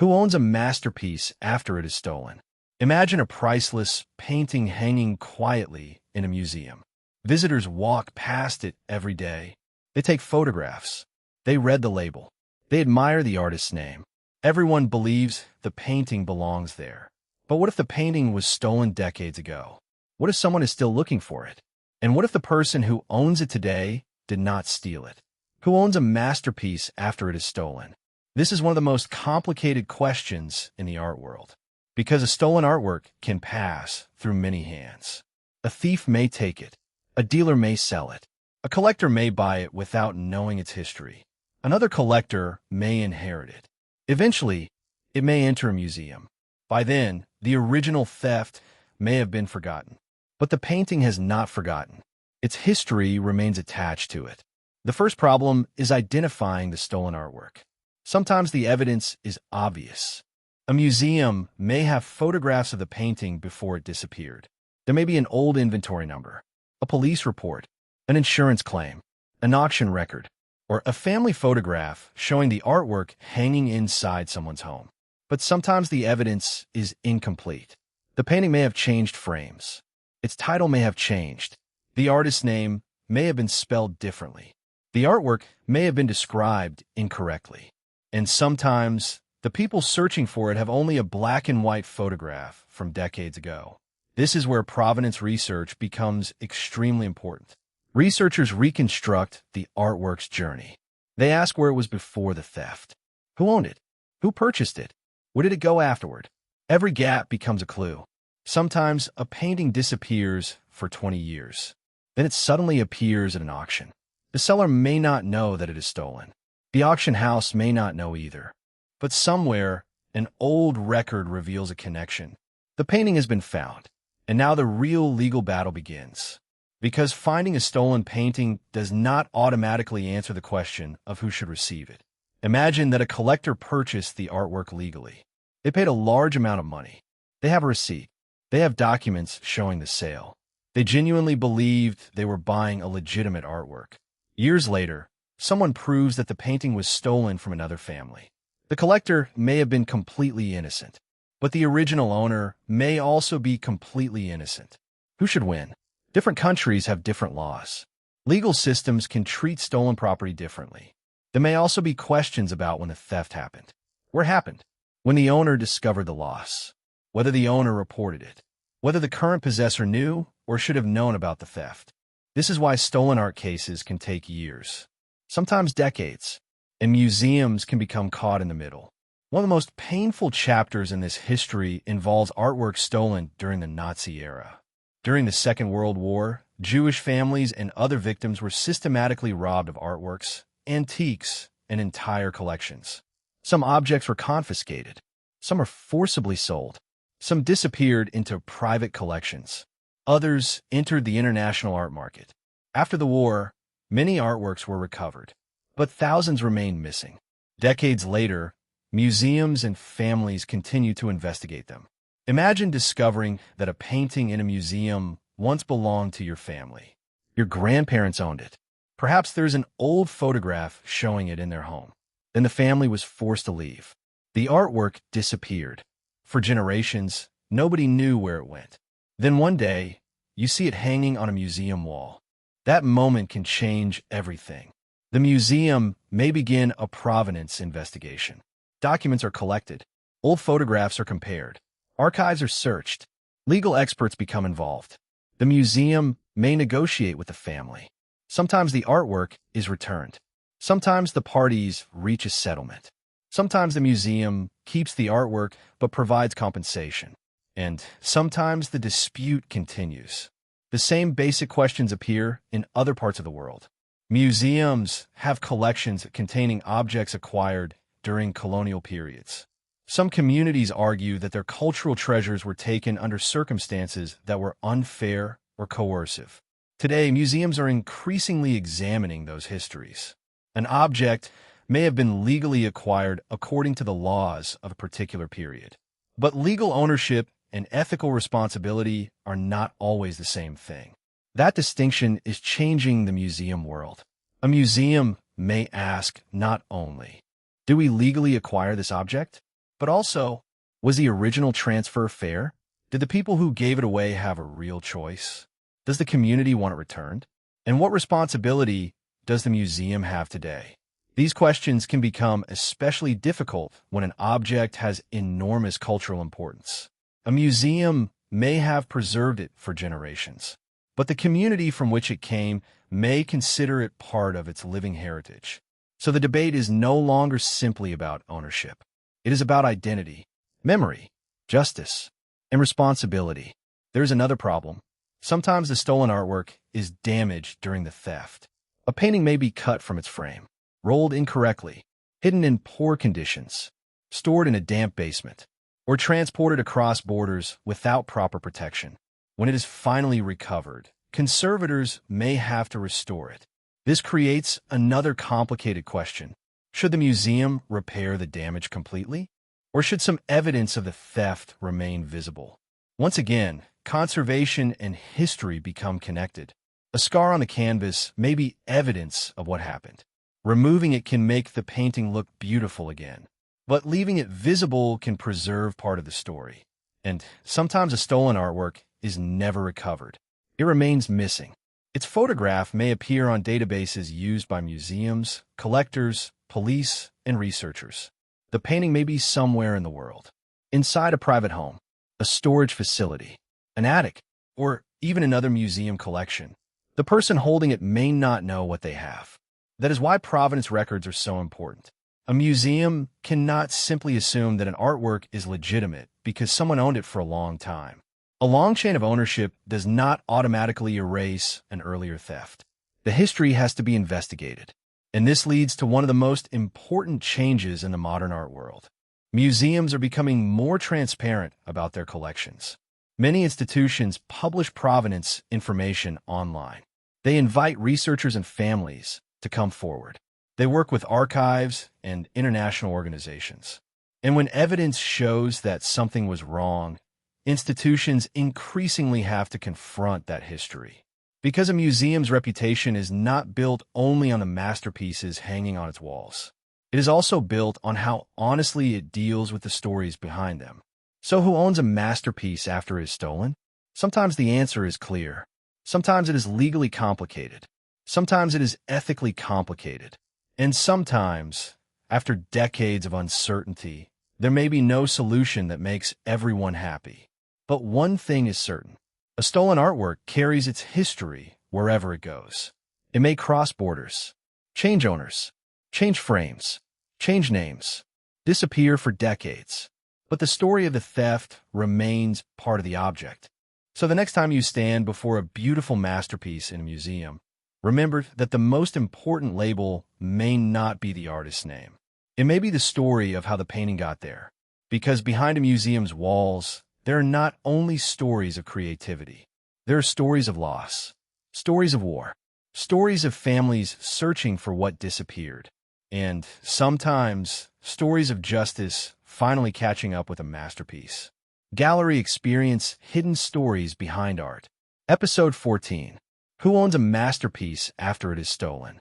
Who owns a masterpiece after it is stolen? Imagine a priceless painting hanging quietly in a museum. Visitors walk past it every day. They take photographs. They read the label. They admire the artist's name. Everyone believes the painting belongs there. But what if the painting was stolen decades ago? What if someone is still looking for it? And what if the person who owns it today did not steal it? Who owns a masterpiece after it is stolen? This is one of the most complicated questions in the art world, because a stolen artwork can pass through many hands. A thief may take it. A dealer may sell it. A collector may buy it without knowing its history. Another collector may inherit it. Eventually, it may enter a museum. By then, the original theft may have been forgotten. But the painting has not forgotten. Its history remains attached to it. The first problem is identifying the stolen artwork. Sometimes the evidence is obvious. A museum may have photographs of the painting before it disappeared. There may be an old inventory number, a police report, an insurance claim, an auction record, or a family photograph showing the artwork hanging inside someone's home. But sometimes the evidence is incomplete. The painting may have changed frames. Its title may have changed. The artist's name may have been spelled differently. The artwork may have been described incorrectly. And sometimes, the people searching for it have only a black and white photograph from decades ago. This is where provenance research becomes extremely important. Researchers reconstruct the artwork's journey. They ask where it was before the theft. Who owned it? Who purchased it? Where did it go afterward? Every gap becomes a clue. Sometimes a painting disappears for 20 years. Then it suddenly appears at an auction. The seller may not know that it is stolen. The auction house may not know either. But somewhere, an old record reveals a connection. The painting has been found, and now the real legal battle begins. Because finding a stolen painting does not automatically answer the question of who should receive it. Imagine that a collector purchased the artwork legally. They paid a large amount of money. They have a receipt. They have documents showing the sale. They genuinely believed they were buying a legitimate artwork. Years later, someone proves that the painting was stolen from another family. The collector may have been completely innocent, but the original owner may also be completely innocent. Who should win? Different countries have different laws. Legal systems can treat stolen property differently. There may also be questions about when the theft happened. Where it happened? When the owner discovered the loss. Whether the owner reported it. Whether the current possessor knew or should have known about the theft. This is why stolen art cases can take years, sometimes decades, and museums can become caught in the middle. One of the most painful chapters in this history involves artwork stolen during the Nazi era. During the Second World War, Jewish families and other victims were systematically robbed of artworks, antiques, and entire collections. Some objects were confiscated. Some were forcibly sold. Some disappeared into private collections. Others entered the international art market. After the war, many artworks were recovered, but thousands remained missing. Decades later, museums and families continue to investigate them. Imagine discovering that a painting in a museum once belonged to your family. Your grandparents owned it. Perhaps there's an old photograph showing it in their home. Then the family was forced to leave. The artwork disappeared. For generations, nobody knew where it went. Then one day, you see it hanging on a museum wall. That moment can change everything. The museum may begin a provenance investigation. Documents are collected. Old photographs are compared. Archives are searched. Legal experts become involved. The museum may negotiate with the family. Sometimes the artwork is returned. Sometimes the parties reach a settlement. Sometimes the museum keeps the artwork but provides compensation. And sometimes the dispute continues. The same basic questions appear in other parts of the world. Museums have collections containing objects acquired during colonial periods. Some communities argue that their cultural treasures were taken under circumstances that were unfair or coercive. Today, museums are increasingly examining those histories. An object may have been legally acquired according to the laws of a particular period. But legal ownership and ethical responsibility are not always the same thing. That distinction is changing the museum world. A museum may ask not only, do we legally acquire this object? But also, was the original transfer fair? Did the people who gave it away have a real choice? Does the community want it returned? And what responsibility does the museum have today? These questions can become especially difficult when an object has enormous cultural importance. A museum may have preserved it for generations, but the community from which it came may consider it part of its living heritage. So the debate is no longer simply about ownership. It is about identity, memory, justice, and responsibility. There's another problem. Sometimes the stolen artwork is damaged during the theft. A painting may be cut from its frame, rolled incorrectly, hidden in poor conditions, stored in a damp basement, or transported across borders without proper protection. When it is finally recovered, conservators may have to restore it. This creates another complicated question. Should the museum repair the damage completely? Or should some evidence of the theft remain visible? Once again, conservation and history become connected. A scar on the canvas may be evidence of what happened. Removing it can make the painting look beautiful again, but leaving it visible can preserve part of the story. And sometimes a stolen artwork is never recovered. It remains missing. Its photograph may appear on databases used by museums, collectors, police, and researchers. The painting may be somewhere in the world, inside a private home, a storage facility, an attic, or even another museum collection. The person holding it may not know what they have. That is why provenance records are so important. A museum cannot simply assume that an artwork is legitimate because someone owned it for a long time. A long chain of ownership does not automatically erase an earlier theft. The history has to be investigated. And this leads to one of the most important changes in the modern art world. Museums are becoming more transparent about their collections. Many institutions publish provenance information online. They invite researchers and families to come forward. They work with archives and international organizations. And when evidence shows that something was wrong, institutions increasingly have to confront that history. Because a museum's reputation is not built only on the masterpieces hanging on its walls. It is also built on how honestly it deals with the stories behind them. So who owns a masterpiece after it is stolen? Sometimes the answer is clear. Sometimes it is legally complicated. Sometimes it is ethically complicated. And sometimes, after decades of uncertainty, there may be no solution that makes everyone happy. But one thing is certain. A stolen artwork carries its history wherever it goes. It may cross borders, change owners, change frames, change names, disappear for decades. But the story of the theft remains part of the object. So the next time you stand before a beautiful masterpiece in a museum, remember that the most important label may not be the artist's name. It may be the story of how the painting got there. Because behind a museum's walls, there are not only stories of creativity. There are stories of loss, stories of war, stories of families searching for what disappeared, and sometimes stories of justice finally catching up with a masterpiece. Gallery Experience Hidden Stories Behind Art. Episode 14. Who owns a masterpiece after it is stolen?